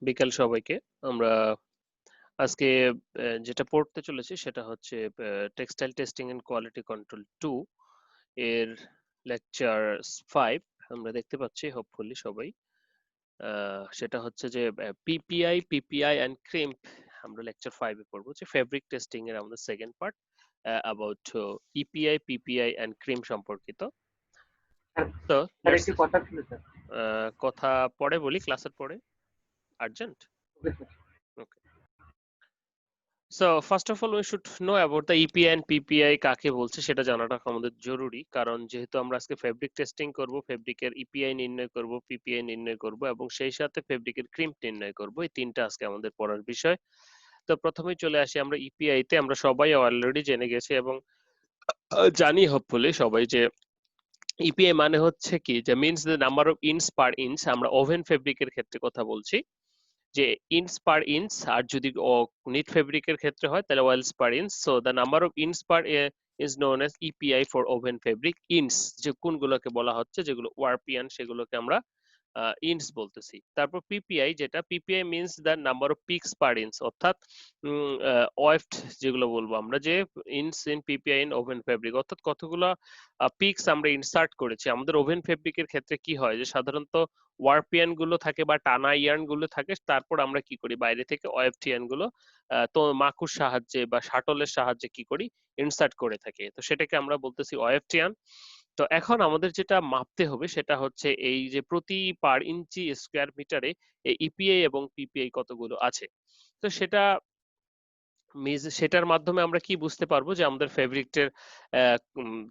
বিকাল সবাইকে। আমরা আজকে যেটা পড়তে চলেছি সেটা হচ্ছে textile testing and quality control 2 এর লেকচার 5 আমরা দেখতে পাচ্ছি হোপফুলি সবাই। সেটা হচ্ছে যে পিপিআই এন্ড ক্রিম্প আমরা লেকচার 5 এ পড়বো যে ফেব্রিক টেস্টিং এর আমাদের second part about EPI PPI and crimp সম্পর্কিত। তো স্যার লেটস একটি কথা ছিল স্যার। কথা পরে বলি, ক্লাসের পরে। Urgent? Okay sir. Okay. So first of all we should know about the EPI and PPI কাকে বলছে সেটা জানাটা আমাদের জরুরি, কারণ যেহেতু আমরা আজকে ফেব্রিক টেস্টিং করব, ফেব্রিকের ইপিআই নির্ণয় করব, পিপিআই নির্ণয় করব এবং সেই সাথে ফেব্রিকের ক্রিম্প নির্ণয় করব। এই তিনটা আজকে আমাদের পড়ার বিষয়। তো প্রথমেই চলে আসি আমরা ইপিআই তে। আমরা সবাই অলরেডি জেনে গেছি এবং জানি হোপফুলি সবাই যে ইপিআই মানে হচ্ছে কি, যে means the number of inch per inch. আমরা ওভেন ফেব্রিকের ক্ষেত্রে কথা বলছি যে ইঞ্চ পার ইঞ্চ, আর যদি নিট ফেব্রিকের ক্ষেত্রে হয় তাহলে wales per inch. So the number of inch per is known as EPI for woven fabric. Inch যে কোনগুলোকে বলা হচ্ছে, যেগুলো ওয়ারপিয়ান, সেগুলোকে আমরা ইঞ্চ বলতেছি। তারপর পিপিআই, যেটা PPI means the number of pix per inch, অর্থাৎ ওয়েফট যেগুলো বলবো আমরা, যে inch in PPI in oven fabric, অর্থাৎ কতগুলো পিক্স আমরা ইনসার্ট করেছি। আমাদের ওভেন ফেব্রিকের ক্ষেত্রে কি হয় যে সাধারণত ওয়ারপিয়ান গুলো থাকে বা টানা ইয়ার্ন গুলো থাকে, তারপর আমরা কি করি বাইরে থেকে ওয়েফটিয়ান গুলো তো মাকুর সাহায্যে বা শাটলের সাহায্যে কি করি, ইনসার্ট করে থাকি। তো সেটাকে আমরা বলতেছি ওয়েফটিয়ান। তো এখন আমাদের যেটা মাপতে হবে সেটা হচ্ছে এই যে প্রতি পার ইঞ্চি স্কোয়ার মিটারে এই ইপিআই এবং পিপিআই কতগুলো আছে। তো সেটার মাধ্যমে আমরা কি বুঝতে পারবো যে আমাদের ফেব্রিকের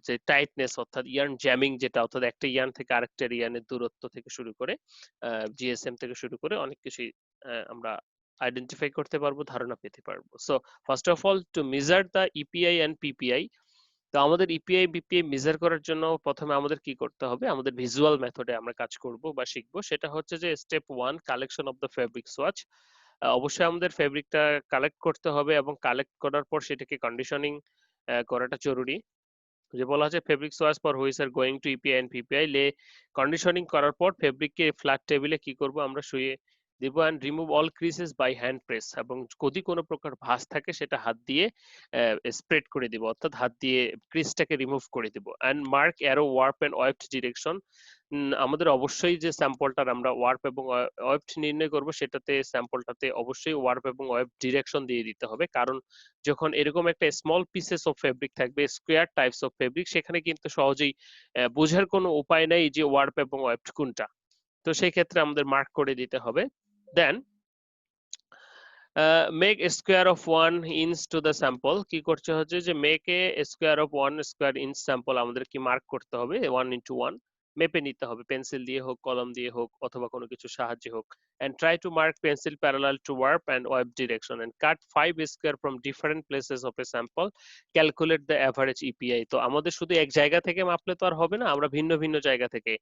যে টাইটনেস, অর্থাৎ ইয়ার্ন জ্যামিং, যেটা অর্থাৎ একটা ইয়ার্ন থেকে আরেকটা ইয়ার্নের দূরত্ব থেকে শুরু করে জিএসএম থেকে শুরু করে অনেক কিছুই আমরা আইডেন্টিফাই করতে পারবো, ধারণা পেতে পারবো। So first of all to measure the EPI and PPI, তো আমাদের ইপিআই বিপিআই মেজার করার জন্য প্রথমে আমাদের কি করতে হবে, আমাদের ভিজুয়াল মেথডে আমরা কাজ করব বা শিখবো। সেটা হচ্ছে যে step 1, collection of the fabric swatch. অবশ্যই আমাদের ফেব্রিকটা কালেক্ট করতে হবে এবং কালেক্ট করার পর সেটাকে কন্ডিশনিং করাটা জরুরি। যে বলা হচ্ছে fabric swatch for which are going to EPI and PPI, লে কন্ডিশনিং করার পর ফেব্রিককে ফ্ল্যাট টেবিলে কি করব আমরা শুয়ে দিব, and remove all creases by hand press, এবং যদি কোনো প্রকার ভাঁজ থাকে সেটা হাত দিয়ে স্প্রেড করে দিব, অর্থাৎ হাত দিয়ে ক্রিসটাকে রিমুভ করে দিব। And mark arrow warp and weft direction. আমাদের অবশ্যই যে স্যাম্পলটার আমরা ওয়ার্প এবং ওয়েফট নির্ণয় করব সেটাতে স্যাম্পলটাতে অবশ্যই ওয়ার্প এবং ওয়েফট ডিরেকশন দিয়ে দিতে হবে, কারণ যখন এরকম একটা স্মল পিসেস অফ ফেব্রিক থাকবে, স্কোয়ার টাইপস অফ ফেব্রিক, সেখানে কিন্তু সহজেই বোঝার কোনো উপায় নেই যে ওয়ার্প এবং ওয়েফট কোনটা। তো সেই ক্ষেত্রে আমাদের মার্ক করে দিতে হবে। Then make square of 1 inch to the sample. কি করতে হচ্ছে যে make a square of 1 square inch sample আমাদের কি মার্ক করতে হবে 1 into 1, মেপে নিতে হবে, পেন্সিল দিয়ে হোক, কলম দিয়ে হোক, অথবা কোনো কিছু সাহায্যে হোক। and try to mark pencil parallel to warp and web direction and cut 5 square from different places of a sample, calculate the average EPI। তো আমাদের শুধু এক জায়গা থেকে মাপলে তো আর হবে না, আমরা ভিন্ন ভিন্ন জায়গা থেকে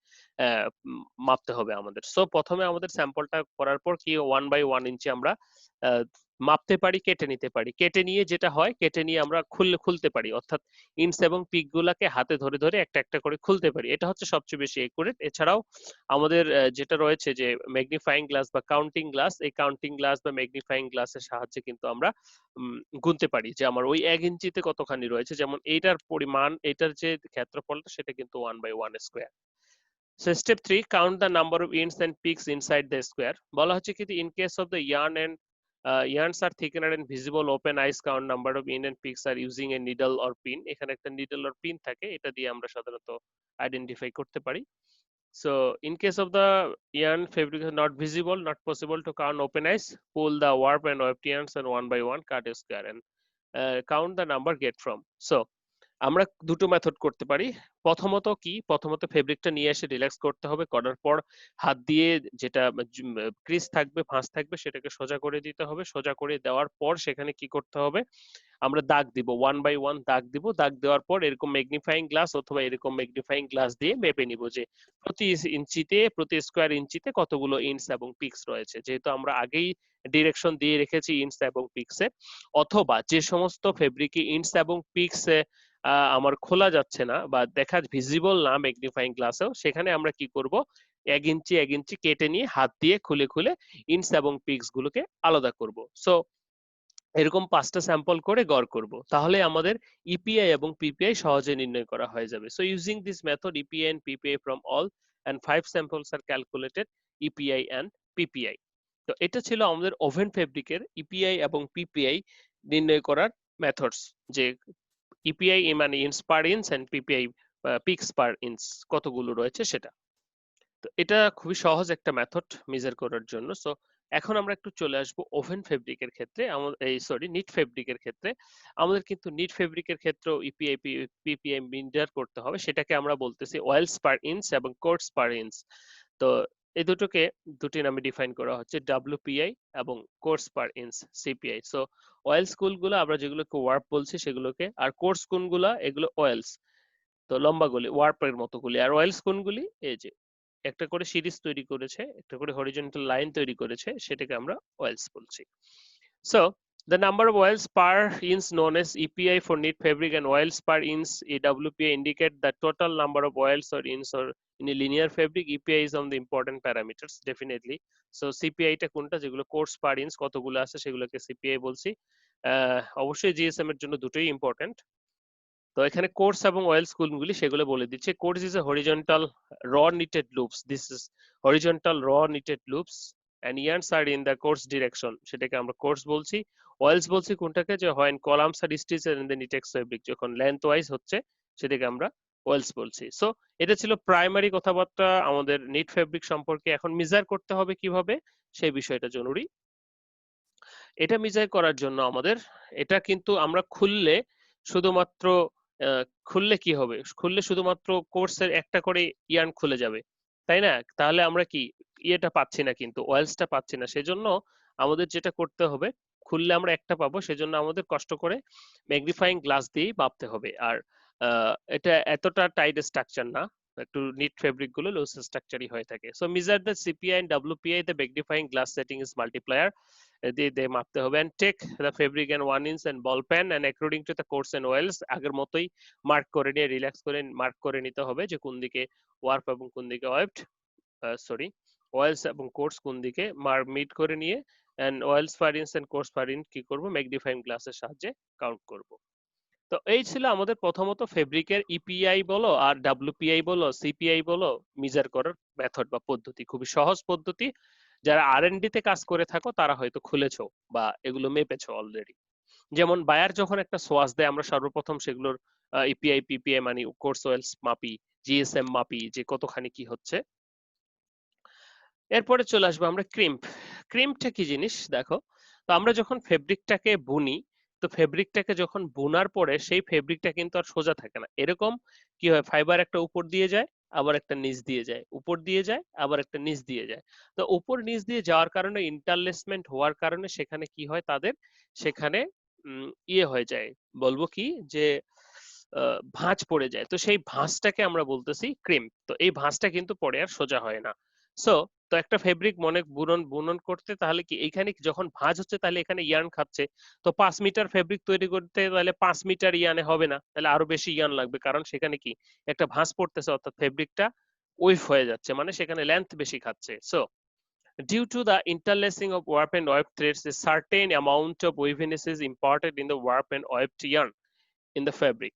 মাপতে হবে আমাদের। সো প্রথমে আমাদের স্যাম্পলটা করার পর কি 1 by 1 ইঞ্চি আমরা মাপতে পারি, কেটে নিতে পারি। কেটে নিয়ে যেটা হয়, কেটে নিয়ে আমরা খুলতে পারি, অর্থাৎ ইঞ্চ এবং পিক গুলাকে হাতে ধরে ধরে একটা একটা করে খুলতে পারি। এটা হচ্ছে সবচেয়ে বেশি একুরেট। এছাড়াও আমাদের যেটা রয়েছে যে ম্যাগনিফাইং গ্লাস বা কাউন্টিং গ্লাস, এই কাউন্টিং গ্লাস বা ম্যাগনিফাইং গ্লাসের সাহায্যে কিন্তু আমরা গুনতে পারি যে আমার ওই 1 ইঞ্চিতে কতখানি রয়েছে। যেমন এইটার পরিমাণ, এটার যে ক্ষেত্রফলটা সেটা কিন্তু 1 by 1 square. So step 3, count the number of ends and peaks inside the square। বলা হচ্ছে কি in case of the yarns are thickened and visible open eyes, count number of end and peaks are using a needle or pin। এখানে একটা needle or pin থাকে, এটা দিয়ে আমরা সাধারণত আইডেন্টিফাই করতে পারি। So in case of the yarn fabric is not visible, not possible to count open eyes, pull the warp and weft yarns and 1 by 1 cut a square and count the number get from। So আমরা দুটো method করতে পারি। প্রথমত ফেব্রিকটা নিয়ে এসে relax করতে হবে, করার পর হাত দিয়ে যেটা ক্রিজ থাকবে, ভাঁজ থাকবে, সেটাকে সোজা করে দিতে হবে। সোজা করে দেওয়ার পর সেখানে কি করতে হবে, আমরা দাগ দিব, 1 by 1 দাগ দিব। দাগ দেওয়ার পর এরকম ম্যাগনিফাইং গ্লাস অথবা এরকম ম্যাগনিফাইং গ্লাস দিয়ে মেপে নিব যে প্রতি স্কোয়ার ইঞ্চিতে কতগুলো ইঞ্চ এবং পিক্স রয়েছে। যেহেতু আমরা আগেই ডিরেকশন দিয়ে রেখেছি ইঞ্চ এবং পিক্সে, অথবা যে সমস্ত ফেব্রিকে ইঞ্চ এবং পিক্স আমার খোলা যাচ্ছে না বা দেখা ভিজিবল না ম্যাগনিফাইং গ্লাসেও, সেখানে আমরা কি করব, 1 ইঞ্চি কেটে নিয়ে হাত দিয়ে খুলে খুলে ইঞ্চ এবং পিক্স গুলোকে আলাদা করব। সো এরকম 5টা স্যাম্পল করে গড় করব, তাহলে আমাদের ইপিআই এবং পিপিআই সহজে নির্ণয় করা হয়ে যাবে। So using this method EPI and PPI from all and 5 samples are calculated EPI and PPI. তো এটা ছিল আমাদের ওভেন ফেব্রিকের ইপিআই এবং পিপিআই নির্ণয় করার মেথডস, যে ইপিআই মানে inch per inch and PPI picks per inch কতগুলো রয়েছে সেটা। তো এটা খুবই সহজ একটা মেথড মেজার করার জন্য। সো এখন আমরা একটু চলে আসবো ওভেন ফেব্রিকের ক্ষেত্রে, নিট ফেব্রিকের ক্ষেত্রে। আমাদের কিন্তু নিট ফেব্রিকের ক্ষেত্রেও ইপিআই পিপিআই মেজার করতে হবে, সেটাকে আমরা বলতেছি ওয়েলস পার ইঞ্চ এবং কোটস পার ইঞ্চ। তো এই দুটি নামে ডিফাইন করা হচ্ছে, ডব্লিউপিআই এবং course per inch CPI. So wales কোনগুলো আমরা যেগুলোকে ওয়ার্প বলছি সেগুলোকে, আর কোর্স কোনগুলা এগুলো ওয়েলস, তো লম্বাগুলি ওয়ার্পের মতোগুলি, আর ওয়েলস কোনগুলি এই যে একটা করে সিরিজ তৈরি করেছে, একটা করে হরিজন্টাল লাইন তৈরি করেছে, সেটাকে আমরা ওয়েলস বলছি। So the number of oils per inch known as EPI for knit fabric and oils per inch EWPI indicate the total number of oils or inch or in a linear fabric. EPI is on the important parameters definitely. So CPI টা কোনটা, যেগুলো course per inch কতগুলো আছে সেগুলোকে CPI বলছি। অবশ্যই GSM এর জন্য দুটোই ইম্পর্টেন্ট। তো এখানে কোর্স এবং ওয়েলস কোনগুলি সেগুলো বলে দিচ্ছে। Course is a horizontal row knitted loops, this is horizontal row knitted loops and yarns are in the course direction, সেটাকে আমরা কোর্স বলছি। ওয়েলস বলছি কোনটাকে, যে হয় কলামস আর stitches in the knitted fabric, যখন লেন্থ ওয়াইজ হচ্ছে সেটাকে আমরা ওয়েলস বলছি। সো এটা ছিল প্রাইমারি কথাবার্তা আমাদের নিট ফেব্রিক সম্পর্কে। এখন মেজার করতে হবে কিভাবে সেই বিষয়টা জরুরি। এটা মেজার করার জন্য আমাদের, এটা কিন্তু আমরা খুললে শুধুমাত্র খুললে কি হবে, খুললে শুধুমাত্র কোর্সের একটা করে ইয়ার্ন খুলে যাবে, তাই না? তাহলে আমরা কি ইয়েটা পাচ্ছি না, কিন্তু ওয়েলসটা পাচ্ছি না। সেজন্য আমাদের যেটা করতে হবে, খুললে আমরা একটা পাবো, সেজন্য আমাদের কষ্ট করে ম্যাগনিফাইং গ্লাস দিয়েই মাপতে হবে। আর এটা এতটা টাইট স্ট্রাকচার না, একটু নিট ফেব্রিক গুলো লুজ স্ট্রাকচারই হয়ে থাকে। So measure the CPI and WPI, the magnifying glass setting is multiplier, দিয়ে মাপতে হবে। and take the fabric and 1 inch and ball pen and according to the course and oils আগের মতোই mark করে নিয়ে রিল্যাক্স করে মার্ক করে নিতে হবে যে কোন দিকে ওয়ার্প এবং কোন দিকে ওয়েবড, ওয়েলস এবং কোর্স কোন দিকে মিট করে নিয়ে and oils per inch and course per inch কি করব, ম্যাগনিফাইং গ্লাসের সাহায্যে কাউন্ট করব। তো এই ছিল আমাদের প্রথমত ফেব্রিকের ইপিআই বলো আর ডাব্লিউপিআই বলো সিপিআই বলো মেজার করার মেথড বা পদ্ধতি, খুবই সহজ পদ্ধতি। যারা আর&ডি তে কাজ করে থাকো তারা হয়তো খুলেছো বা এগুলো মেপেছো অলরেডি। যেমন বায়ার যখন একটা সোয়াচ দেয়, আমরা সর্বপ্রথম সেগুলোর ইপিআই পিপিআই মানে কোর্স ওয়েলস মাপি, জিএসএম মাপি যে কতখানি কি হচ্ছে। এরপরে চলে আসবো আমরা ক্রিম্প। ক্রিম্পটা কি জিনিস দেখো, তো আমরা যখন ফেব্রিকটাকে বুনি, তো ফেব্রিকটাকে যখন বোনার পরে সেই ফেব্রিকটা কিন্তু আর সোজা থাকে না, এরকম কি হয়, ফাইবার একটা উপর দিয়ে যায় আবার একটা নিচ দিয়ে যায়, উপর দিয়ে যায় আবার একটা নিচ দিয়ে যায়। তো উপর নিচ দিয়ে যাওয়ার কারণে ইন্টারলেসমেন্ট হওয়ার কারণে সেখানে কি হয়, তাদের সেখানে ইয়ে হয়ে যায়, বলবো কি যে ভাঁজ পড়ে যায়। তো সেই ভাঁজটাকে আমরা বলতেছি ক্রিম্প। তো এই ভাঁজটা কিন্তু পরে আর সোজা হয় না। সো তো একটা ফেব্রিক মনে বুনন বুনন করতে, তাহলে কি এইখানে যখন ভাঁজ হচ্ছে তাহলে এখানে ইয়ার্ন খাচ্ছে। তো 5 মিটার ফেব্রিক তৈরি করতে তাহলে 5 মিটার ইয়ার্নে হবে না, তাহলে আরো বেশি ইয়ার্ন লাগবে, কারণ সেখানে কি একটা ভাঁজ পড়তেছে, অর্থাৎ ফেব্রিকটা ওয়েভ হয়ে যাচ্ছে, মানে সেখানে লেন্থ বেশি খাচ্ছে। So due to the interlacing of warp and weft threads, a certain amount of waviness is imparted in the warp and weft yarn in the fabric.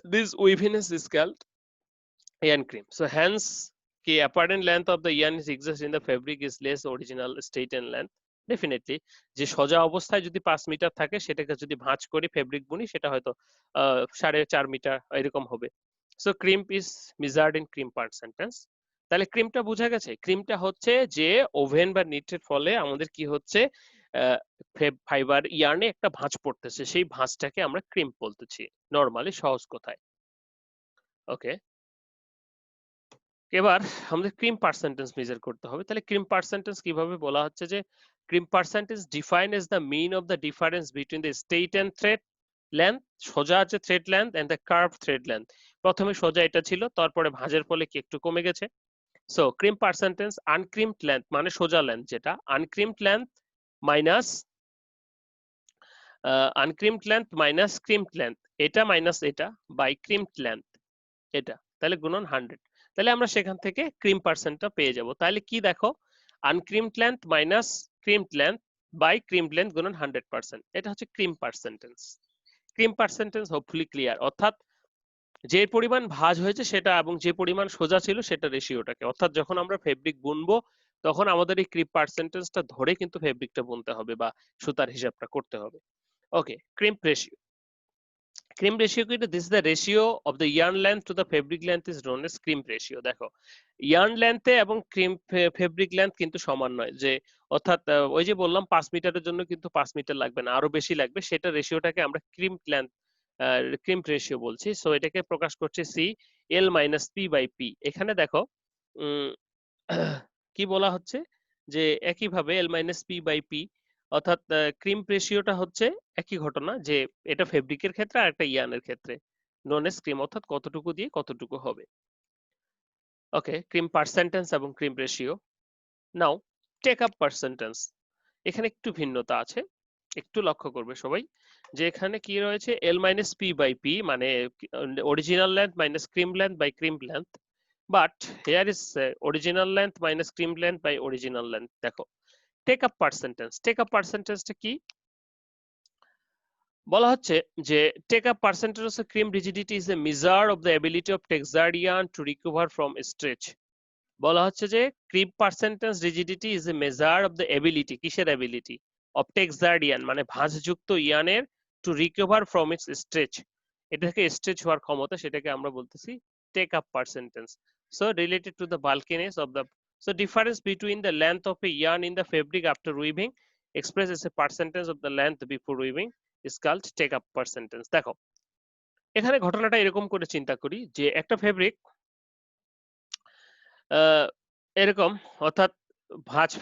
This waviness is called yarn cream. So hence the apparent length of the yarn is exists in the fabric is less original straightened length. Definitely যে সোজা অবস্থায় যদি 5 metre থাকে সেটাকে যদি ভাঁজ করে fabric বুনি সেটা হয়তো 4.5 মিটার এরকম হবে। So crimp is measured in crimp per sentence. তাহলে ক্রিমটা বোঝা গেছে, ক্রিমটা হচ্ছে যে ওভেন বা নিটের ফলে আমাদের কি হচ্ছে, ফাইবার ইয়ার্নে একটা ভাঁজ পড়তেছে, সেই ভাঁজটাকে আমরা ক্রিম্প বলতেছি নরমালি সহজ কথায়। ওকে, এবার আমাদের ক্রিম পার্সেন্টেজ মেজার করতে হবে। তাহলে ক্রিম পার্সেন্টেজ কিভাবে বলা হচ্ছে, যে crimp percentage define as the mean of the difference between the straight and thread length, সোজা আছে thread length and the curve thread length. প্রথমে সোজা এটা ছিল, তারপরে ভাঁজের ফলে কি একটু কমে গেছে। So crimp percentage uncrimped length মানে সোজা লেন্থ, যেটা uncrimped length minus uncrimped length minus crimped length, এটা মাইনাস এটা বাই ক্রিমড লেন্থ, এটা তাহলে গুণন 100। তাহলে আমরা সেখান থেকে ক্রিম পার্সেন্টটা পেয়ে যাব। তাহলে কি দেখো, uncrimped length minus crimped length by crimped length গুণন 100%, এটা হচ্ছে crimp percentage. Crimp percentage hopefully clear, অর্থাৎ যে পরিমাণ ভাঁজ হয়েছে সেটা এবং যে পরিমাণ সোজা ছিল সেটা রেশিওটাকে, অর্থাৎ যখন আমরা ফেব্রিক বুনবো তখন আমাদের এই ক্রিম পার্সেন্টেজটা ধরে কিন্তু ফেব্রিকটা বুনতে হবে বা সুতার হিসাবটা করতে হবে। ওকে, ক্রিম্প রেশিও। ক্রিম রেশিও কি? This is the ratio of the yarn length to the fabric length is known as cream ratio. দেখো, ইয়ার্ন লেন্থে এবং ক্রিম ফেব্রিক লেন্থ কিন্তু সমান নয়, যে অর্থাৎ ওই যে বললাম 5 মিটারের জন্য কিন্তু 5 মিটার লাগবে না, আরো বেশি লাগবে, সেটা রেশিওটাকে আমরা ক্রিম লেন্থ ক্রিম রেশিও বলছি। সো এটাকে প্রকাশ করছে C L minus P by P. এখানে দেখো উম, কি বলা হচ্ছে যে একইভাবে L minus P by P, অর্থাৎ ক্রিম রেশিওটা হচ্ছে একই ঘটনা, যে এটা ফেব্রিকের ক্ষেত্রে আর একটা ইয়ানের ক্ষেত্রে নন এস ক্রিম, অর্থাৎ কতটুকু দিয়ে কতটুকু হবে। ওকে, ক্রিম পার্সেন্টেজ এবং ক্রিম রেশিও। নাও টেক আপ পার্সেন্টেজ, এখানে একটু ভিন্নতা আছে, একটু লক্ষ্য করবে সবাই, যে এখানে কি রয়েছে L minus P by P, মানে original length minus crimp length by crimp length, but here is original length minus crimp length by original length. দেখো take up percentage, take up পার্সেন্টেজটা কি বলা হচ্ছে, যে take up percentage of crimp rigidity is a measure of the ability of texture yarn to recover from stretch. বলা হচ্ছে যে crimp percentage rigidity is a measure of the ability, কিসের ability? Of texture yarn, মানে ভাঁজযুক্ত ইয়ানের to recover from its stretch, এটা থেকে stretch হওয়ার ক্ষমতা, সেটাকে আমরা বলতেছি take up percentage. So related to the bulkiness of the, so difference between the length of a yarn in the fabric after weaving expressed as a percentage of the length before weaving is called take up percentage. দেখো এখানে ঘটনাটা এরকম করে চিন্তা করি, যে একটা fabric এরকম, অর্থাৎ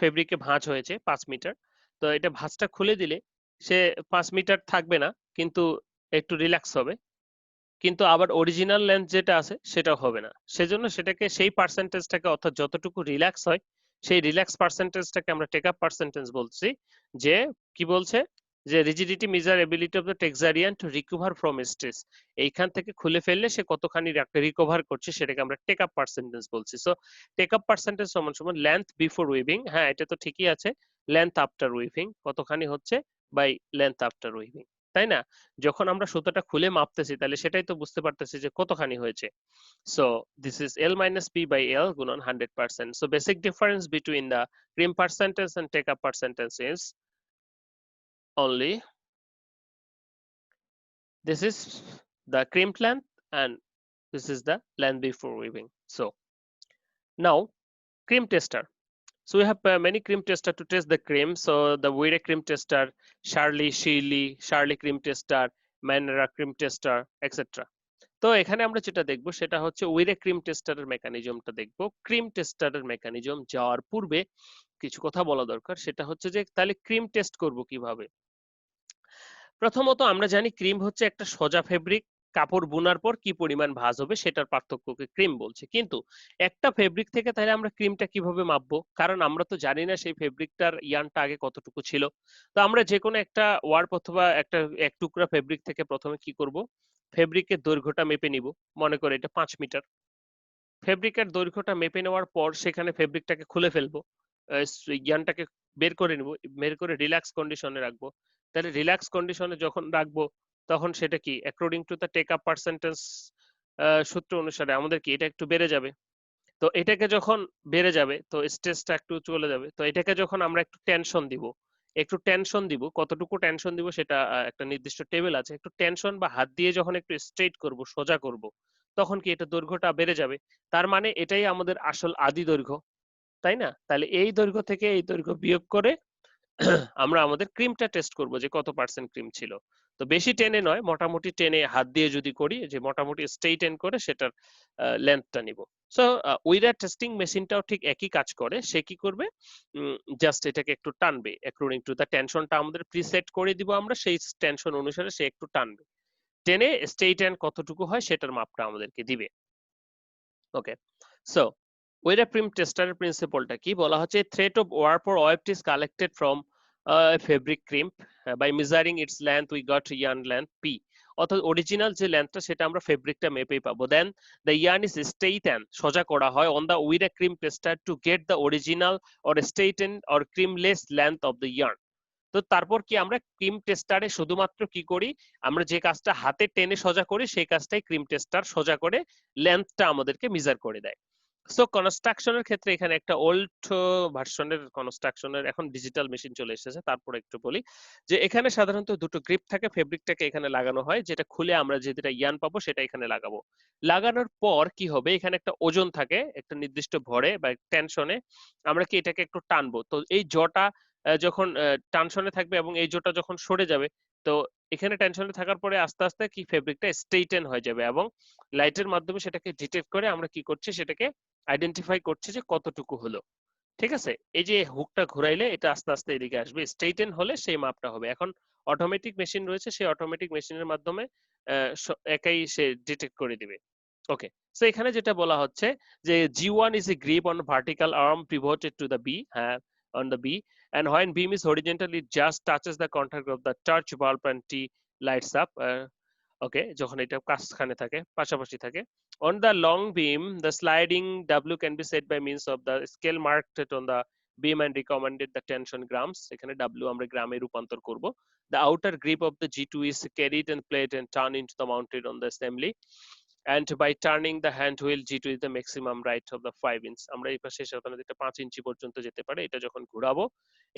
ফেব্রিকে ভাঁজ হয়েছে 5 মিটার, তো এটা ভাঁজটা খুলে দিলে সে 5 মিটার থাকবে না, কিন্তু একটু রিল্যাক্স হবে, কিন্তু আবার অরিজিনাল লেন্থ যেটা আছে সেটাও হবে না। সেজন্য সেটাকে সেই পার্সেন্টেজটাকে, অর্থাৎ যতটুকু রিল্যাক্স হয় সেই রিল্যাক্স পার্সেন্টেজটাকে আমরা টেক আপ পার্সেন্টেজ বলছি। যে কি বলছে, যে rigidity measure ability of the texture yarn to recover from stress, এইখান থেকে খুলে ফেললে সে কতখানি রিকভার করছে সেটাকে আমরা টেক আপ পার্সেন্টেজ বলছি। সো টেক আপ পার্সেন্টেজ সমান সমান লেন্থ বিফোর উইভিং, হ্যাঁ এটা তো ঠিকই আছে, লেন্থ আফটার উইভিং কতখানি হচ্ছে বাই লেন্থ আফটার উইভিং, তাই না? যখন আমরা সুতাটা খুলে মাপতেছি তাহলে সেটাই তো বুঝতে পারতেছি যে কতখানি হয়েছে। So this is L minus P by L গুণন 100%. So basic difference between the cream percentage and take up percentage is only this is the cream length and this is the length before weaving. So now cream tester. So we have many cream tester to test the cream. So the Wire cream tester, Shirley cream tester, Manera cream tester, etc. তো এখানে আমরা যেটা দেখবো সেটা হচ্ছে উইরে cream টেস্টারের মেকানিজমটা দেখবো। Cream টেস্টারের mechanism যাওয়ার পূর্বে কিছু কথা বলা দরকার, সেটা হচ্ছে যে তাহলে ক্রিম টেস্ট করব কিভাবে। প্রথমত আমরা জানি ক্রিম হচ্ছে একটা সোজা ফেব্রিক, কাপড় বোনার পর কি পরিমাণ ভাঁজ হবে সেটার পার্থক্যকে ক্রিম বলছে। কিন্তু একটা ফেব্রিক থেকে তাহলে আমরা ক্রিমটা কিভাবে মাপবো, কারণ আমরা তো জানি না সেই ফেব্রিকটার ইয়ানটা আগে কতটুকু ছিল। তো আমরা যে কোনো একটা ওয়ার্প অথবা একটা এক টুকরা ফেব্রিক থেকে প্রথমে কি করব, ফেব্রিকের দৈর্ঘ্যটা মেপে নিব, মনে করে এটা 5 মিটার। ফেব্রিকের দৈর্ঘ্যটা মেপে নেওয়ার পর সেখানে ফেব্রিকটাকে খুলে ফেলবো, ইয়ানটাকে বের করে নিব, বের করে রিল্যাক্স কন্ডিশনে রাখবো। তাহলে রিল্যাক্স কন্ডিশনে যখন রাখবো তখন সেটা কি according to the take up percentage সূত্র অনুসারে আমাদের কি এটা একটু বেড়ে যাবে। তো এটাকে যখন বেড়ে যাবে তো স্ট্রেসটা একটু চলে যাবে। তো এটাকে যখন আমরা একটু টেনশন দিব, কতটুকু টেনশন দিব সেটা একটা নির্দিষ্ট টেবিল আছে, একটু টেনশন বা হাত দিয়ে যখন একটু স্ট্রেট করব, সোজা করব, তখন কি এটা দৈর্ঘ্যটা বেড়ে যাবে। তার মানে এটাই আমাদের আসল আদি দৈর্ঘ্য, তাই না? তাহলে এই দৈর্ঘ্য থেকে এই দৈর্ঘ্য বিয়োগ করে আমরা আমাদের ক্রিমটা টেস্ট করব যে কত পার্সেন্ট ক্রিম ছিল। তো বেশি টেনে নয়, মোটামুটি টেনে হাত দিয়ে যদি করি, যে মোটামুটি স্ট্রেইট টেন করে সেটার লেন্থটা নিব। সো উইরার টেস্টিং মেশিনটাও ঠিক একই কাজ করে। সে কি করবে, জাস্ট এটাকে একটু টানবে, অ্যাকর্ডিং টু দ্য টেনশনটা আমাদের প্রিসেট করে দিব আমরা, সেই টেনশন অনুসারে সে একটু টানবে, টেনে স্ট্রেইট টেন কতটুকু হয় সেটার মাপটা আমাদেরকে দিবে। ওকে, সো উইরার প্রিম টেস্টারের প্রিন্সিপলটা কি বলা হচ্ছে, thread of warp or ওয়েবট is collected from a fabric crimp by measuring its length we got yarn length p. অর্থাৎ অরিজিনাল যে লেন্থটা সেটা আমরা ফেব্রিকটা মেপেই পাবো। Then the yarn is straighten, সোজা করা হয় on the with a crimp tester to get the original or straighten or crimpless length of the yarn. তো তারপর কি আমরা ক্রিম টেস্টারে শুধুমাত্র কি করি, আমরা যে কাজটা হাতে টেনে সোজা করি সেই কাজটাই ক্রিম টেস্টার সোজা করে লেন্থটা আমাদেরকে মেজার করে দেয়। সো কনস্ট্রাকশনের ক্ষেত্রে এখানে একটা ওল্ড ভার্সনের কনস্ট্রাকশনের, এখন ডিজিটাল মেশিন চলে এসেছে। তারপরে একটু বলি যে এখানে সাধারণত দুটো গ্রিপ থাকে, ফেব্রিকটাকে এখানে লাগানো হয়, যেটা খুলে আমরা যেটা ইয়ান পাবো সেটা এখানে লাগাবো। লাগানোর পর কি হবে, এখানে একটা ওজন থাকে, একটা নির্দিষ্ট ভরে বা টেনশনে আমরা কি এটাকে একটু টানবো। তো এই জটা যখন টেনশনে থাকবে এবং এই জোটা যখন সরে যাবে, তো এখানে টেনশনে থাকার পরে আস্তে আস্তে কি ফেব্রিকটা স্ট্রেইটেন হয়ে যাবে এবং লাইটের মাধ্যমে সেটাকে ডিটেক্ট করে আমরা কি করছি, সেটাকে আইডেন্টিফাই করছি যে কতটুকু হলো। ঠিক আছে, এই যে হুকটা ঘুরাইলে এটা আস্তে আস্তে এদিকে আসবে, স্ট্রেইটেন হলে সেই মাপটা হবে। এখন অটোমেটিক মেশিন রয়েছে, সেই অটোমেটিক মেশিনের মাধ্যমে একাই সে ডিটেক্ট করে দিবে। ওকে, সো এখানে যেটা বলা হচ্ছে যে G1 is a grip on vertical arm pivoted to the B, হ্যাঁ, on the B, and when beam is horizontal it just touches the contact of the touch bulb and T lights up. ওকে, যখন এটা কাছখানে থাকে, পাশাপাশি থাকে। On the long beam, the sliding W can be set by means of the scale marked on the beam and recommended the tension grams. এখানে W আমরা গ্রামে রূপান্তর করব। The outer grip of the G2 is carried and played and turned into the mounted on the assembly. And by turning the hand wheel, G2 is the maximum right of the 5 inch. আমরা এই পাশে সাধারণত এটা 5 ইঞ্চি পর্যন্ত যেতে পারে। এটা যখন ঘোরাবো,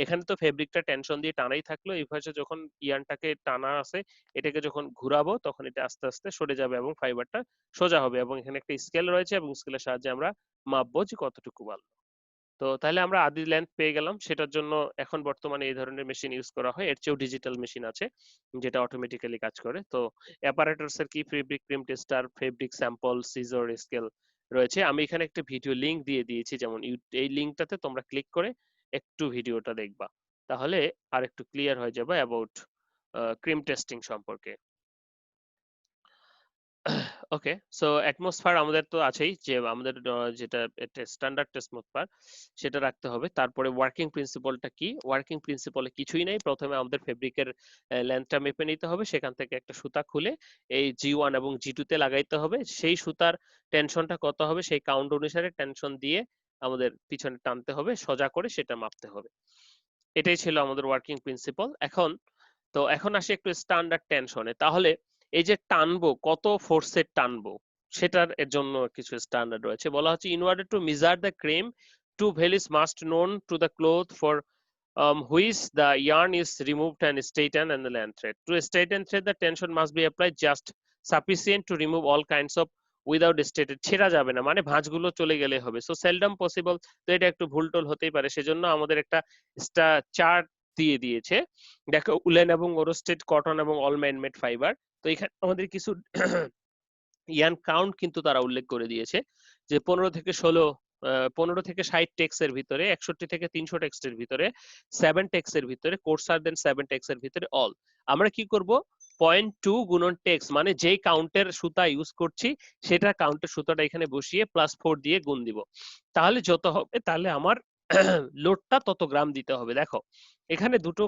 এখানে তো ফেব্রিকটা টেনশন দিয়ে টানাই থাকলো, এই পাশে যখন ইয়ানটাকে টানা আছে, এটাকে যখন ঘুরাবো তখন এটা আস্তে আস্তে সরে যাবে এবং ফাইবারটা সোজা হবে এবং এখানে একটা স্কেল রয়েছে এবং স্কেলের সাহায্যে আমরা মাপবো যে কতটুকু বাড়লো। তো তাহলে আমরা আদি লেন্থ পেয়ে গেলাম। সেটার জন্য এখন বর্তমানে এই ধরনের মেশিন ইউজ করা হয়, এর চেয়েও ডিজিটাল মেশিন আছে যেটা অটোমেটিক্যালি কাজ করে। তো অ্যাপারেটস এর কি fabric cream tester, fabric sample, seizure, scale রয়েছে। আমি এখানে একটা ভিডিও লিংক দিয়ে দিয়েছি, যেমন এই লিংকটাতে তোমরা ক্লিক করে একটু ভিডিওটা দেখবা, তাহলে আর একটু ক্লিয়ার হয়ে যাবে অ্যাবাউট ক্রিম টেস্টিং সম্পর্কে। ওকে, সো অ্যাটমসফিয়ার আমাদের তো আছেই, যে আমাদের যেটা স্ট্যান্ডার্ড অ্যাটমসফিয়ার সেটা রাখতে হবে। তারপরে ওয়ার্কিং প্রিন্সিপালটা কি, ওয়ার্কিং প্রিন্সিপালে কিছুই নাই, প্রথমে আমাদের ফেব্রিকের লেন্থটা মেপে নিতে হবে, সেখান থেকে একটা সুতা খুলে এই G1 এবং G2 তে লাগাইতে হবে, সেই সুতার টেনশনটা কত হবে সেই কাউন্ট অনুসারে টেনশন দিয়ে আমাদের পিছনে টানতে হবে, সোজা করে সেটা মাপতে হবে। এটাই ছিল আমাদের ওয়ার্কিং প্রিন্সিপাল। এখন আসি একটু স্ট্যান্ডার্ড টেনশনে। তাহলে এই যে টানবো, কত ফোর্সে টানবো সেটার এর জন্য কিছু স্ট্যান্ডার্ড রয়েছে। বলা হচ্ছে in order to measure the cream, two values must known to the cloth for which the yarn is removed and straightened and the length thread. To straighten thread, the tension must be applied just sufficient to remove all kinds of without stated, ছেঁড়া যাবে না, মানে ভাঁজগুলো চলে গেলে হবে। So seldom possible, তো এটা একটু ভুল টুল হতেই পারে, সেজন্য আমাদের একটা চার্ট দিয়ে দিয়েছে। দেখো, উলেন এবং ওরস্টেড, কটন এবং অল ম্যানমেড ফাইবার। তো এখানে আমাদের কিছু ইয়ান কাউন্ট কিন্তু তারা উল্লেখ করে দিয়েছে যে 15 থেকে 60 টেক্সের ভিতরে, 61 থেকে 300 টেক্সের ভিতরে, 7 টেক্সের ভিতরে, কোর্সার দেন 7 টেক্সের ভিতরে অল। আমরা কি করব, 0.2 গুণন টেক্স, মানে যেই কাউন্টের সুতা ইউজ করছি সেটা কাউন্টের সুতাটা এখানে বসিয়ে +4 দিয়ে গুণ দিব, তাহলে যত হবে, তাহলে আমার লোডটা তত গ্রাম দিতে হবে। দেখো, এখানে দুটো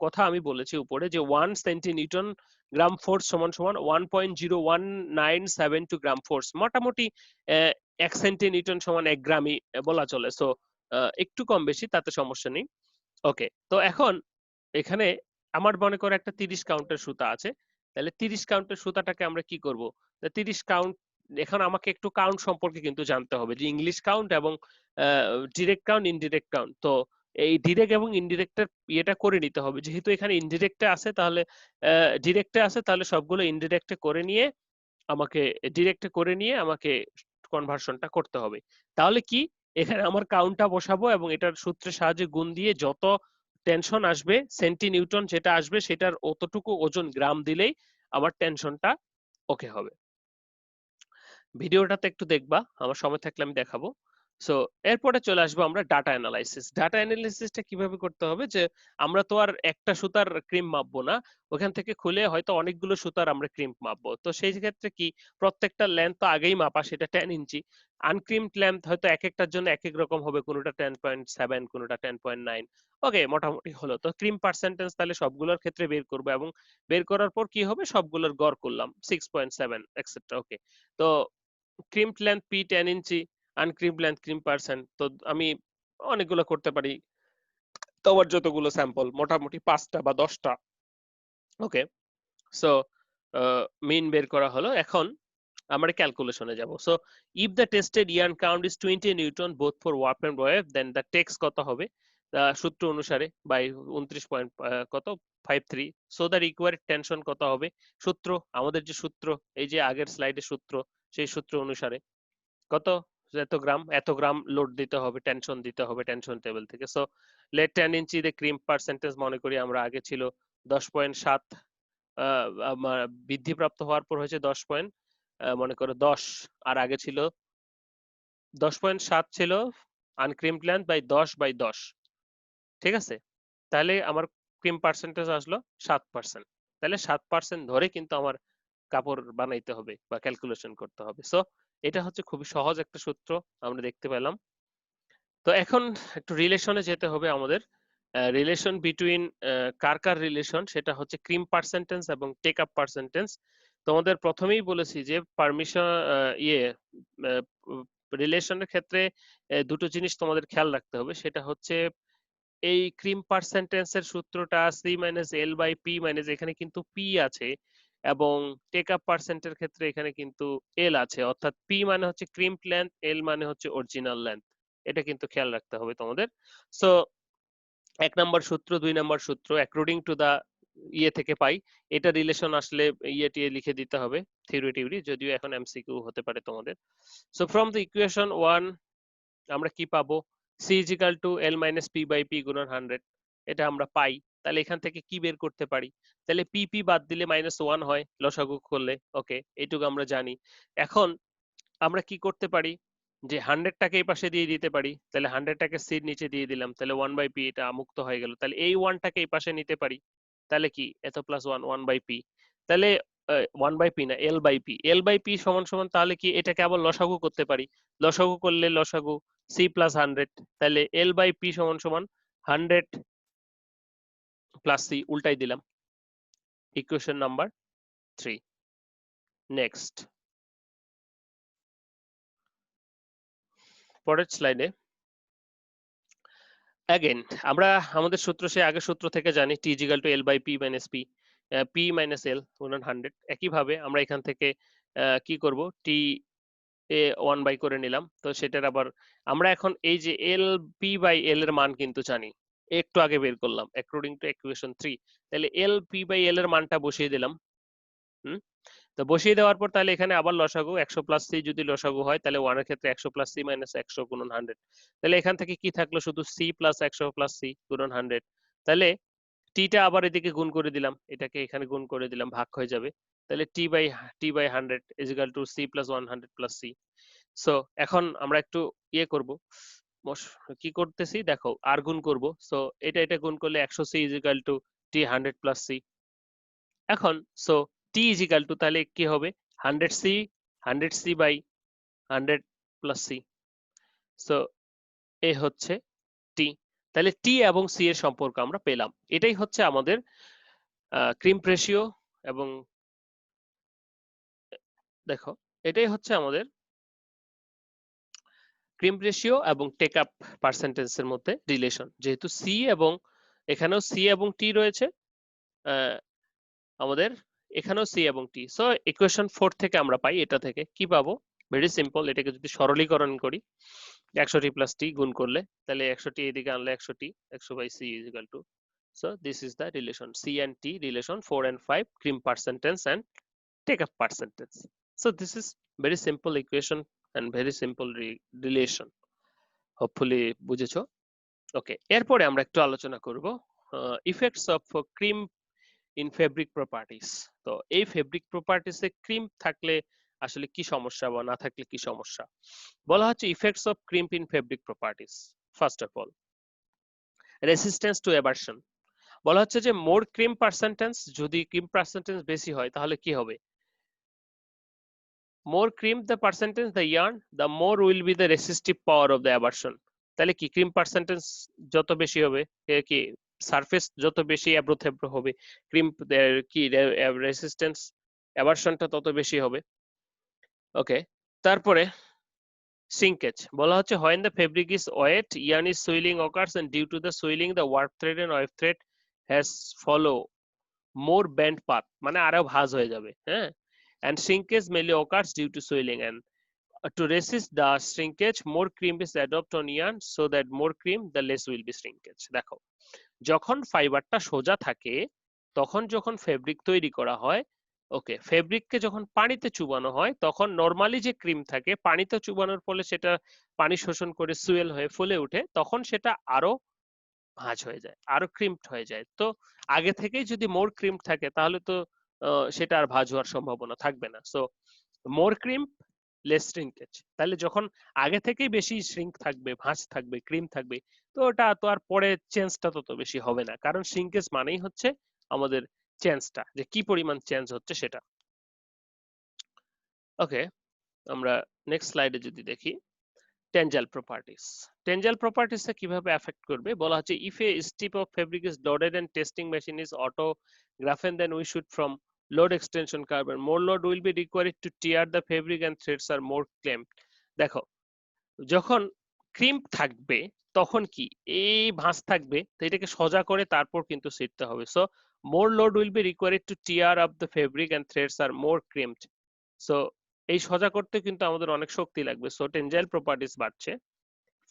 কথা আমি বলেছি উপরে, যে 1 সেন্টিনিউটন গ্রাম ফোর্স সমান সমান 1.01972 গ্রাম ফোর্স, মোটামুটি 1 সেন্টিনিউটন সমান 1 গ্রামই বলা চলে। সো একটু কম বেশি তাতে সমস্যা নেই। ওকে, তো এখন এখানে আমার মনে করে একটা 30 কাউন্টের সুতা আছে, তাহলে 30 কাউন্টের সুতাটাকে আমরা কি করব, 30 কাউন্ট, এখন আমাকে একটু কাউন্ট সম্পর্কে কিন্তু জানতে হবে, যে ইংলিশ কাউন্ট এবং ডিরেক্ট কাউন্ট, ইনডিরেক্ট কাউন্ট। তো এই ডিরেক্ট এবং ইনডিরেক্টের ইয়েটা করে নিতে হবে, যেহেতু এখানে ইনডিরেক্টে আছে তাহলে ডিরেক্টে আছে, তাহলে সবগুলো ইনডিরেক্টে করে নিয়ে আমাকে কনভার্সনটা করতে হবে। তাহলে কি, এখানে আমার কাউন্টটা বসাবো এবং এটার সূত্রের সাহায্যে গুণ দিয়ে যত টেনশন আসবে, সেন্টিনিউটন যেটা আসবে সেটার অতটুকু ওজন গ্রাম দিলেই আমার টেনশনটা ওকে হবে। ভিডিওটাতে একটু দেখবা, আমার সময় থাকলে আমি দেখাবো। সো এরপরে চলে আসবো আমরা ডাটা অ্যানালাইসিস। ডাটা অ্যানালাইসিসটা কিভাবে করতে হবে, যে আমরা তো আর একটা সুতার ক্রিম মাপবো না, ওখান থেকে খুলে হয়তো অনেকগুলো সুতার আমরা ক্রিম মাপবো। তো সেই ক্ষেত্রে কি, প্রত্যেকটা লেন্থ তো আগেই মাপা, সেটা 10 ইঞ্চি। আনক্রিমড লেন্থ হয়তো এক একটার জন্য এক এক রকম হবে, কোনোটা 10.7, কোনোটা 10.9। ওকে, মোটামুটি হলো। তো ক্রিম পার্সেন্টেজ তাহলে সবগুলোর ক্ষেত্রে বের করবো, এবং বের করার পর কি হবে, সবগুলোর গড় করলাম 6.7 এক্সেট্রা। ওকে, তো ক্রিম লেন্থ পি 10 ইঞ্চি, আনক্রিম লেন্থ ক্রিম পার্সেন্ট, তো আমি অনেকগুলো করতে পারি। তোমার যতগুলো স্যাম্পল, মোটামুটি 5টা বা 10টা। ওকে, সো মিন বের করা হলো। এখন আমরা ক্যালকুলেশনে যাব। So if the tested yarn count is 20 newton both for warp and ওয়েভ, দেন দ্য টেক্স কত হবে, সূত্র অনুসারে বাই 29 পয়েন্ট কত 53। সো দ্য রিকোয়ার্ড টেনশন কত হবে, সূত্র, আমাদের যে সূত্র, এই যে আগের স্লাইডের সূত্র, সেই সূত্র অনুসারে কত, এত গ্রাম লোড দিতে হবে, টেনশন দিতে হবে টেনশন টেবিল থেকে। সো লেট 10 ইঞ্চি দে ক্রিম পার্সেন্টেজ মনে করি আমরা আগে ছিল 10.7, বৃদ্ধিপ্রাপ্ত হওয়ার পর হয়েছে 10 পয়েন্ট, মনে করো 10, আর আগে ছিল 10.7 ছিল আনক্রিমড লেন্থ বাই 10/10। ঠিক আছে, তাহলে আমার ক্রিম পার্সেন্টেজ আসলো 7%। তাহলে 7% ধরে কিন্তু আমার কাপড় বানাইতে হবে বা ক্যালকুলেশন করতে হবে। সো এটা হচ্ছে খুবই সহজ একটা সূত্র আমরা দেখতে পেলাম। তো এখন একটু রিলেশনে যেতে হবে আমাদের। রিলেশন বিটুইন কার কার রিলেশন, সেটা হচ্ছে ক্রিম পার্সেন্টেজ এবং টেক আপ পার্সেন্টেজ। তোমাদের প্রথমেই বলেছি যে পারমিশন ইয়ে রিলেশনের ক্ষেত্রে দুটো জিনিস তোমাদের খেয়াল রাখতে হবে, সেটা হচ্ছে এই ক্রিম পার্সেন্টেন্সের সূত্রটা C minus L by P minus, এখানে কিন্তু পি আছে, এবং টেক আপ পার্সেন্টের ক্ষেত্রে এখানে কিন্তু এল আছে, অর্থাৎ পি মানে হচ্ছে ক্রিম লেন্থ, এল মানে হচ্ছে অরিজিনাল লেন্থ। এটা কিন্তু খেয়াল রাখতে হবে তোমাদের। সো 1 নম্বর সূত্র, 2 নম্বর সূত্র অ্যাকর্ডিং টু দা ইয়ে থেকে পাই, এটা রিলেশন আসলে ইয়ে টিয়ে লিখে দিতে হবে থিওরি, যদিও এখন এমসিকিউ হতে পারে তোমাদের। সো ফ্রম দ্য ইকুয়েশন 1 আমরা কি পাবো, C is equal to L minus P by P গুণন 100, এটা আমরা পাই। তাহলে এখান থেকে কি বের করতে পারি, তাহলে পি পি বাদ দিলে -1 হয় লসাগু করলে। ওকে, এইটুকু আমরা জানি। এখন আমরা কি করতে পারি, যে 100টাকে এই পাশে দিয়ে দিতে পারি, তাহলে 100টাকে সির নিচে দিয়ে দিলাম, তাহলে 1/p, এটা মুক্ত হয়ে গেল। তাহলে এই 1টাকে এই পাশে নিতে পারি, তাহলে কি এত প্লাস 1/p, তাহলে 1/p না l/p সমান সমান, তাহলে কি এটাকে আবার লসাগু করতে পারি, লসাগু করলে লসাগু c প্লাস 100, তাহলে l/p সমান সমান 100 প্লাস c, উল্টাই দিলাম, ইকুয়েশন নাম্বার 3। নেক্সট, পরের স্লাইডে অ্যাগেন আমরা আমাদের সূত্র, সে আগের সূত্র থেকে জানি T is equal to L by P minus P, P minus L গুণন 100। একইভাবে আমরা এখান থেকে কি করব, টি এ 1 বাই করে নিলাম। তো সেটার আবার আমরা এখন এই যে এল পি বাই এল এর মান কিন্তু জানি, একটু আগে বের করলাম অ্যাকর্ডিং টু ইকুয়েশন 3। তাহলে এল পি বাই এল এর মানটা বসিয়ে দিলাম। হুম, তো বসিয়ে দেওয়ার পর তাহলে এখানে আবার লসাগু 100 প্লাস সি, যদি লসাগু হয় তাহলে 1 এর ক্ষেত্রে 100 প্লাস সি মাইনাস 100 গুণন 100। তাহলে এখান থেকে কি থাকলো, শুধু সি প্লাস 100 প্লাস সি গুণন 100। তাহলে টিটা আবার এদিকে গুণ করে দিলাম, এটাকে এখানে গুণ করে দিলাম, ভাগ হয়ে যাবে। তাহলে T by 100 is equal to C plus 100 plus C. So এখন আমরা একটু ইয়ে করব, কি করতেছি দেখো, আর গুণ করব। সো এটা গুণ করলে 100 C is equal to T 100 plus C. এখন so T is equal to, তাহলে কি হবে 100 C by 100 plus C. So এ হচ্ছে টি। তাহলে টি এবং সি এর সম্পর্ক আমরা পেলাম। এটাই হচ্ছে আমাদের ক্রিম রেশিও, এবং দেখো এটাই হচ্ছে আমাদের ক্রিম রেশিও এবং টেক আপ পার্সেন্টেজের মধ্যে রিলেশন। যেহেতু সি এবং এখানেও সি এবং টি রয়েছে, আমাদের এখানেও সি এবং টি। সো ইকুয়েশন 4 থেকে আমরা পাই, এটা থেকে কি পাবো, ভেরি সিম্পল, এটাকে যদি সরলীকরণ করি 100t প্লাস টি গুণ করলে, তাহলে 100t এদিকে আনলে 100t, 100 by C is equal to, so this is the relation C and T, relation 4 and 5, crimp percentage and take up percentage. So this is very simple equation and very simple relation, hopefully বুঝেছো। Okay, এরপরে আমরা একটু আলোচনা করব effects of crimp in fabric properties. তো এই fabric প্রপার্টিসে cream থাকলে আসলে কি সমস্যা বা না থাকলে কি সমস্যা। বলা হচ্ছে effects of crimp in fabric properties. First of all resistance to abrasion. বলা হচ্ছে যে মোর ক্রিম পার্সেন্টেজ, যদি ক্রিম পার্সেন্টেজ বেশি হয় তাহলে কি হবে, more cream the percentage the yarn, the more will be the resistive power of the abrasion। তাহলে কি ক্রিম পার্সেন্টেজ যত বেশি হবে কি সারফেস যত বেশি এবড়ো থেবড়ো হবে, ক্রিম কি রেসিস্টেন্স অ্যাবারশনটা তত বেশি হবে। ওকে, তারপরে সিঙ্কেজ বলা হচ্ছে when the fabric is wet yarn is swelling occurs and due to the swelling the warp thread and weft thread has follow more bent path, মানে আরো ভাঁজ হয়ে যাবে, হ্যাঁ, and shrinkage mainly occurs due to swelling and to resist the shrinkage more cream is added on yarn so that more cream the less will be shrinkage। দেখো যখন ফাইবারটা সোজা থাকে তখন যখন ফেব্রিক তৈরি করা হয়, ওকে, ফেব্রিককে যখন পানিতে চুবানো হয় তখন নরমালি যে ক্রিম থাকে পানিতে চুবানোর ফলে সেটা পানি শোষণ করে সুয়েল হয়ে ফুলে ওঠে, তখন সেটা আরো ভাঁজ হয়ে যায়, আরো ক্রিমড হয়ে যায়। তো আগে থেকেই যদি মোর ক্রিম থাকে তাহলে তো সেটা আর ভাঁজ হওয়ার সম্ভাবনা থাকবে না। সো মোর ক্রিম লেস শ্রিঙ্কেজ, তাহলে যখন আগে থেকেই বেশি শ্রিঙ্ক থাকবে, ভাঁজ থাকবে, ক্রিম থাকবে, তো ওটা তো আর পরে চেঞ্জটা তত বেশি হবে না, কারণ শ্রিঙ্কেজ মানেই হচ্ছে আমাদের চেঞ্জটা, যে কি পরিমাণ চেঞ্জ হচ্ছে সেটা। ওকে, আমরা নেক্সট স্লাইডে যদি দেখি টেনজাইল প্রপার্টিস। টেনজাইল প্রপার্টিস কিভাবে এফেক্ট করবে, বলা হচ্ছে if a strip of fabric is loaded and testing machine is auto graphic then we should from load extension curve and more load will be required to tear the fabric and threads are more clamped। দেখো যখন ক্রিম্প থাকবে তখন কি এই ভাঁজ থাকবে, তো এটাকে সোজা করে তারপর কিন্তু ছিটতে হবে। So more load will be required to tear up the fabric and threads are more crimped. So এই সোজা করতে কিন্তু আমাদের অনেক শক্তি লাগবে। সো টেনজাইল প্রপার্টিস বাড়ছে।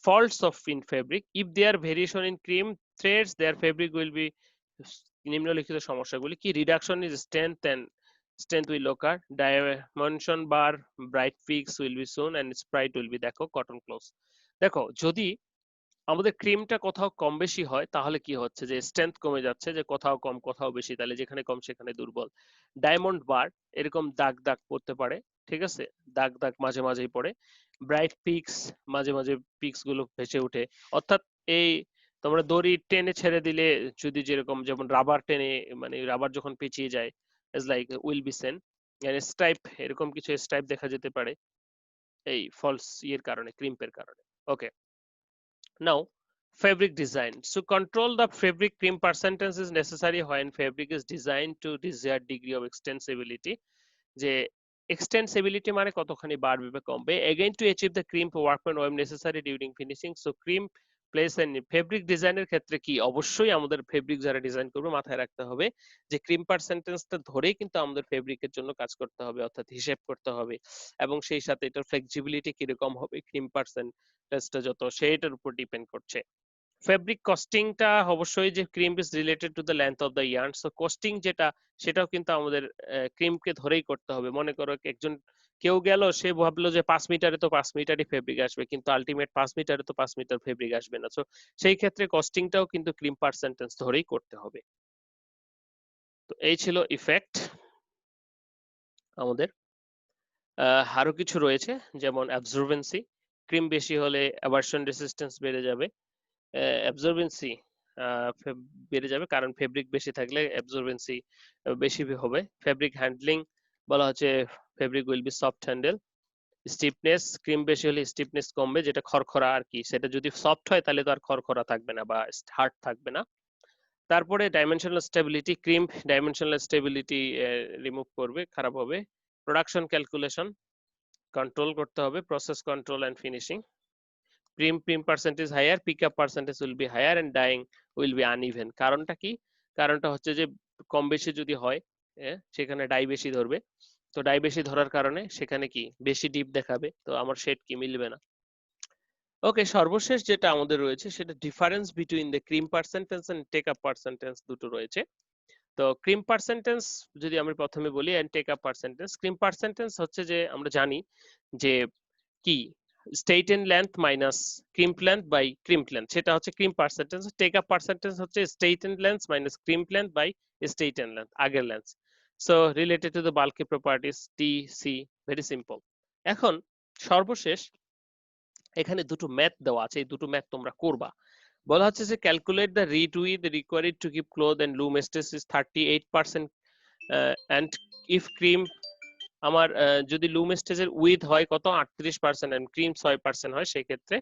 Faults of in fabric if there variation in crimp threads there fabric will be, নিম্নলিখিত সমস্যাগুলি কি, reduction is strength and strength will occur, dimension bar bright peaks will be shown and sprite will be, দেখো cotton close. দেখো যদি আমাদের ক্রিমটা কোথাও কম বেশি হয় তাহলে কি হচ্ছে যে স্ট্রেংথ কমে যাচ্ছে, যে কোথাও কম কোথাও বেশি, তাহলে যেখানে কম সেখানে দুর্বল। ডায়মন্ড বার এরকম দাগ দাগ পড়তে পারে, ঠিক আছে, দাগ দাগ মাঝে মাঝেই পড়ে। ব্রাইট পিক্স মাঝে মাঝে পিক্স গুলো ভেসে ওঠে, অর্থাৎ এই তোমরা দড়ি টেনে ছেড়ে দিলে যদি যেরকম যেমন রাবার টেনে, মানে রাবার যখন পেঁচিয়ে যায় is like will be Sen, stripe এরকম কিছু স্ট্রাইপ দেখা যেতে পারে এই ফলস ইয়ের কারণে, ক্রিম্পের কারণে। ওকে, now fabric design, so control the fabric cream percentage is necessary when fabric is designed to desired degree of extensibility। যে এক্সটেন্সিবিলিটি মানে কতখানি বাড়বে বা কমবে, again to achieve the crimp workman when necessary during finishing, so crimp plays and fabric ডিজাইনের ক্ষেত্রে কি অবশ্যই আমাদের ফেব্রিক যারা ডিজাইন করবে মাথায় রাখতে হবে যে ক্রিম পার্সেন্টেজটা ধরেই কিন্তু আমাদের ফেব্রিকের জন্য কাজ করতে হবে, অর্থাৎ হিসেব করতে হবে, এবং সেই সাথে এটার ফ্লেক্সিবিলিটি কিরকম হবে ক্রিম পার্সেন্টেজটা যত সেইটার উপর ডিপেন্ড করছে। ফেব্রিক কস্টিংটা অবশ্যই যে cream is related to the length of the yarn, so costing যেটা সেটাও কিন্তু আমাদের ক্রিমকে ধরেই করতে হবে। মনে করো একজন কেউ গেল সে ভাবলো যে 5 মিটারে তো 5 মিটারই ফেব্রিক আসবে, কিন্তু আলটিমেট 5 মিটারে তো 5 মিটার ফেব্রিক আসবে না। সো সেই ক্ষেত্রে কস্টিংটাও কিন্তু ক্রিম পার্সেন্টেজ ধরেই করতে হবে। তো এই ছিল ইফেক্ট আমাদের। আরো কিছু রয়েছে যেমন অ্যাবজর্বেন্সি, ক্রিম বেশি হলে অ্যাভারশন রেসিস্ট্যান্স বেড়ে যাবে। অ্যাবজর্বেন্সি বেড়ে যাবে কারণ ফেব্রিক বেশি থাকলে অ্যাবজর্বেন্সি বেশি হবে। ফেব্রিক হ্যান্ডলিং বলা হচ্ছে fabric will B soft handle. Stiffness, cream বেশি হলে স্টিফনেস কমবে, যেটা খরখরা আর কি, সেটা যদি সফট হয় তাহলে তো আর খরখরা থাকবে না বা হার্ড থাকবে না। তারপরে dimensional stability, crimp dimensional stability remove করবে, খারাপ হবে। প্রোডাকশন ক্যালকুলেশন কন্ট্রোল করতে হবে, process control and finishing. Crimp percentage higher, pick up percentage will be higher and dyeing will be uneven. কারণটা কি, কারণটা হচ্ছে যে কম বেশি যদি হয় সেখানে ডাই বেশি ধরবে, তো ডাই বেশি ধরার কারণে সেখানে কি বেশি ডিপ দেখাবে, তো আমার শেড কি মিলবে না। ওকে, সর্বশেষ যেটা আমাদের রয়েছে সেটা difference between the crimp percentage and take up percentage, দুটো রয়েছে। তো ক্রিম পার্সেন্টেজ যদি আমি প্রথমে বলি and take up percentage, crimp percentage হচ্ছে যে আমরা জানি যে কি straighten length minus crimp length by crimp length, সেটা হচ্ছে crimp percentage. Take up percentage হচ্ছে straighten length minus crimp length by straighten length, আগের length. So related to the bulky properties T C, very simple. এখন সর্বশেষ এখানে দুটো math দেওয়া আছে, এই দুটো ম্যাথ তোমরা করবা। বলা হচ্ছে যে calculate the reed width required to keep cloth and loom states is 38% and if crimp আমার যদি লুম স্টেজের উইথ হয় কত 38% এন্ড ক্রিম 6% হয়, সেই ক্ষেত্রে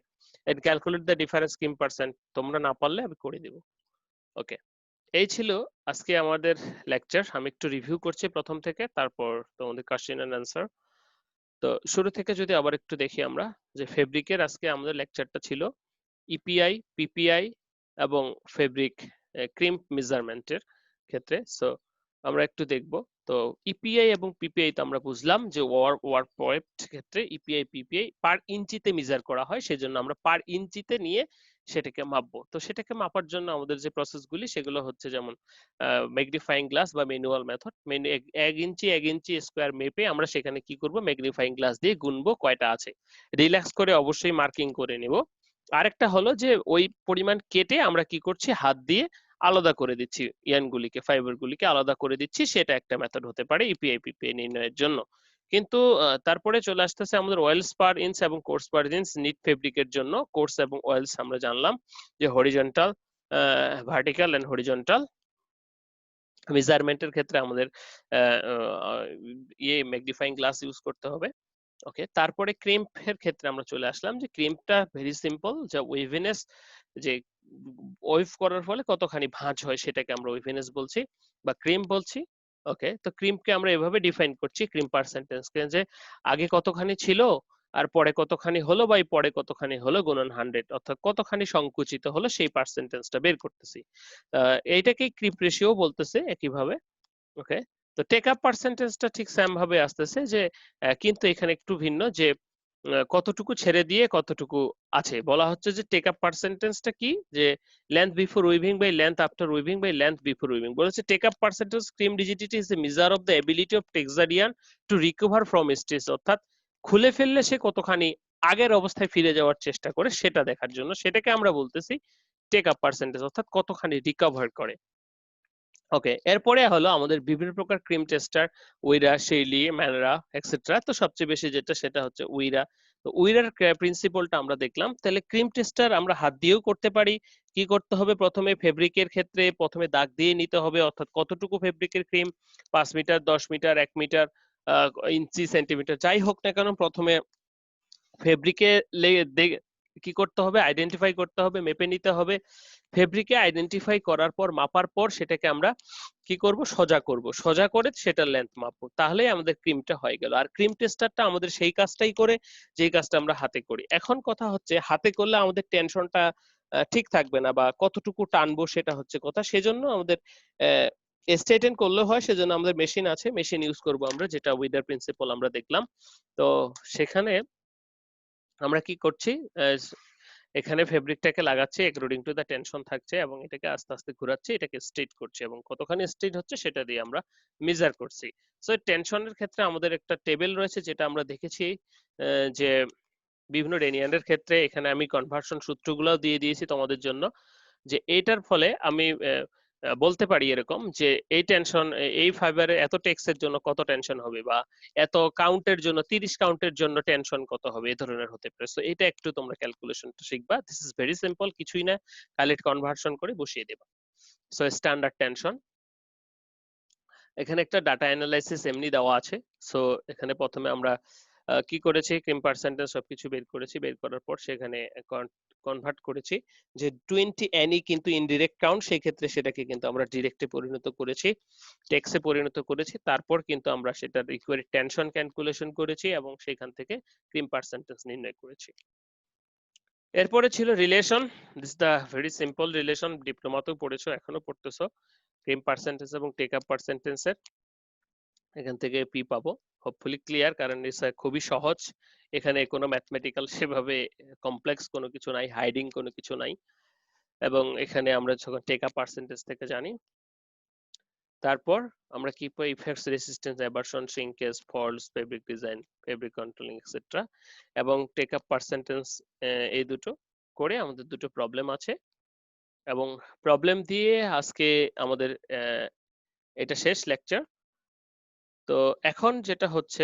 and calculate the difference crimp percent. তোমরা না পারলে আমি করে দিব। ওকে, এই ছিল আজকে আমাদের লেকচার। আমি একটু রিভিউ করছি প্রথম থেকে, তারপর তোমাদের কোশ্চেন এন্ড অ্যান্সার। তো শুরু থেকে যদি আবার একটু দেখি আমরা, যে ফেব্রিকের আজকে আমাদের লেকচারটা ছিল ইপিআই, পিপিআই এবং ফেব্রিক ক্রিম্প মেজারমেন্টের ক্ষেত্রে। সো আমরা একটু দেখব। তো ইপিআই এবং পিপিআই তো আমরা বুঝলাম যে ওয়ার্ক পয়েন্ট ক্ষেত্রে ইপিআই পিপিআই পার ইঞ্চিতে মেজার করা হয়, সেজন্য আমরা পার ইঞ্চিতে নিয়ে সেটাকে মাপবো। তো সেটাকে মাপার জন্য আমাদের যে প্রসেসগুলি সেগুলো হচ্ছে যেমন ম্যাগনিফাইং গ্লাস বা ম্যানুয়াল মেথড। এক ইঞ্চি স্কোয়ার মেপে আমরা সেখানে কি করব, ম্যাগনিফাইং গ্লাস দিয়ে গুনবো কয়টা আছে। রিল্যাক্স করে অবশ্যই মার্কিং করে নিব। আরেকটা হলো যে ওই পরিমাণ কেটে আমরা কি করছি, হাত দিয়ে আলাদা করে দিচ্ছি, ইয়ানগুলিকে ফাইবারগুলিকে আলাদা করে দিচ্ছি, সেটা একটা মেথড হতে পারে ইপিআই পিপিআই নির্ণয়ের জন্য। কিন্তু তারপরে চলে আসতেছে আমাদের ওয়েলস পার ইঞ্চ এবং কোর্স পার ইঞ্চ নিট ফেব্রিকের জন্য। কোর্স এবং ওয়েলস আমরা জানলাম যে হরিজন্টাল, ভার্টিক্যাল এন্ড হরিজন্টাল মেজারমেন্টের ক্ষেত্রে আমাদের ম্যাগনিফাইং গ্লাস ইউজ করতে হবে। ওকে, তারপরে ক্রিম্পের ক্ষেত্রে আমরা চলে আসলাম যে ক্রিম্পটা ভেরি সিম্পল, যে ওয়েভিনেস, যে ওয়েভ করার ফলে কতখানি ভাঁজ হয় সেটাকে আমরা ওয়েভিনেস বলছি বা ক্রিম বলছি। ওকে, তো ক্রিমকে আমরা এভাবে ডিফাইন করছি ক্রিম পার্সেন্টেজকে, যে আগে কতখানি ছিল আর পরে কতখানি হলো, বা পরে কতখানি হলো গুণন 100, অর্থাৎ কতখানি সংকুচিত হলো সেই পার্সেন্টেজটা বের করতেছি। এইটাকে ক্রিপ রেশিও বলতেছে একইভাবে। ওকে, তো টেক আপ পার্সেন্টেজটা ঠিক সেম ভাবে আসতেছে, যে কিন্তু এখানে একটু ভিন্ন, যে কতটুকু ছেড়ে দিয়ে কতটুকু আছে। বলা হচ্ছে যে টেক আপ পার্সেন্টেজটা কি, যে length before weaving by length after weaving by length before weaving. বলেছে take up percentage crimp rigidity is a measure of the ability of textured yarn to recover from stress, অর্থাৎ খুলে ফেললে সে কতখানি আগের অবস্থায় ফিরে যাওয়ার চেষ্টা করে সেটা দেখার জন্য সেটাকে আমরা বলতেছি টেক আপ পার্সেন্টেজ, অর্থাৎ কতখানি রিকভার করে। ওকে, এরপরে হলো আমাদের বিভিন্ন প্রকার ক্রিম টেস্টার, উইরা, শেইলি, ম্যানরা এক্সেট্রা। তো সবচেয়ে বেশি যেটা সেটা হচ্ছে উইরা। তো উইরার প্রিন্সিপলটা আমরা দেখলাম। তাহলে ক্রিম টেস্টার আমরা হাত দিয়েও করতে পারি। কি করতে হবে, প্রথমে ফেব্রিকের ক্ষেত্রে প্রথমে দাগ দিয়ে নিতে হবে, অর্থাৎ কতটুকু ফেব্রিকের ক্রিম, 5 মিটার, 10 মিটার, 1 মিটার, ইঞ্চি, সেন্টিমিটার, যাই হোক না কেন, প্রথমে ফেব্রিকে কি করতে হবে, আইডেন্টিফাই করতে হবে, মেপে নিতে হবে। ফেব্রিকে আইডেন্টিফাই করার পর, মাপার পর সেটাকে আমরা কি করব, সোজা করব, সোজা করে সেটা লেন্থ মাপবো, তাহলেই আমাদের ক্রিমটা হয়ে গেল। আর ক্রিম টেস্টারটা আমাদের সেই কাজটাই করে যেই কাজটা আমরা হাতে করি। এখন কথা হচ্ছে হাতে করলে আমাদের টেনশনটা ঠিক থাকবে না, বা কতটুকু টানবো সেটা হচ্ছে কথা। সেজন্য আমাদের স্ট্রেটেন করলে হয়, সেজন্য আমাদের মেশিন আছে, মেশিন ইউজ করব আমরা, যেটা উইদার প্রিন্সিপল আমরা দেখলাম। তো সেখানে আমরা কি করছি, এখানে ফেব্রিকটাকে লাগাচ্ছি, অ্যাকর্ডিং টু দ্য টেনশন থাকছে, এবং এটাকে আস্তে আস্তে ঘোরাচ্ছি, এটাকে স্ট্রেট করছি, এবং কতখানি স্ট্রেট হচ্ছে সেটা দিয়ে আমরা মেজার করছি। সো টেনশনের ক্ষেত্রে আমাদের একটা টেবিল রয়েছে, যেটা আমরা দেখেছি যে বিভিন্ন রেনিয়ানের ক্ষেত্রে। এখানে আমি কনভার্সন সূত্রগুলোও দিয়ে দিয়েছি তোমাদের জন্য, যে এটার ফলে আমি বলতে পারি এরকম, যে এই টেনশন, এই ফাইবারে এত টেক্সের জন্য কত টেনশন হবে, বা এত কাউন্টের জন্য, 30 কাউন্টের জন্য টেনশন কত হবে, এই ধরনের হতে পারে। সো এটা একটু তোমরা ক্যালকুলেশনটা শিখবা। দিস ইজ ভেরি সিম্পল, কিছুই না, খালি কনভার্সন করে বসিয়ে দেবা। সো স্ট্যান্ডার্ড টেনশন, এখানে একটা ডাটা অ্যানালাইসিস এমনি দেওয়া আছে। সো এখানে প্রথমে আমরা কি করেছি, ক্রিম পার্সেন্টেজ সবকিছু বের করেছি, বের করার পর সেখানে কনভার্ট করেছি, যে 20 এনি কিন্তু ইনডিরেক্ট কাউন্ট, সেই ক্ষেত্রে সেটাকে কিন্তু আমরা ডিরেক্টে পরিণত করেছি, টেক্সে পরিণত করেছি। তারপর কিন্তু আমরা সেটা রিকোয়ার্ড টেনশন ক্যালকুলেশন করেছি, এবং সেখান থেকে ক্রিম পার্সেন্টেজ নির্ণয় করেছি। এরপরে ছিল relation. This the very simple relation, ডিপ্লোমাতেও পড়েছো, এখনো পড়তেছো। ক্রিম পার্সেন্টেজ এবং টেক আপ পার্সেন্টেজের এখান থেকে পি পাবো। হোপফুলি ক্লিয়ার, কারণ খুবই সহজ। এখানে কোনো ম্যাথমেটিক্যাল সেভাবে কমপ্লেক্স কোনো কিছু নাই, হাইডিং কোনো কিছু নাই। এবং এখানে আমরা যখন টেক আপ পার্সেন্টেজ থেকে জানি, তারপর আমরা কি পাই, effects, resistance, abrasion, shrinkage, faults, fabric design, fabric controlling etcetera, এবং টেক আপ পার্সেন্টেজ। এই দুটো করে আমাদের দুটো প্রবলেম আছে, এবং প্রবলেম দিয়ে আজকে আমাদের এটা শেষ লেকচার। তো এখন যেটা হচ্ছে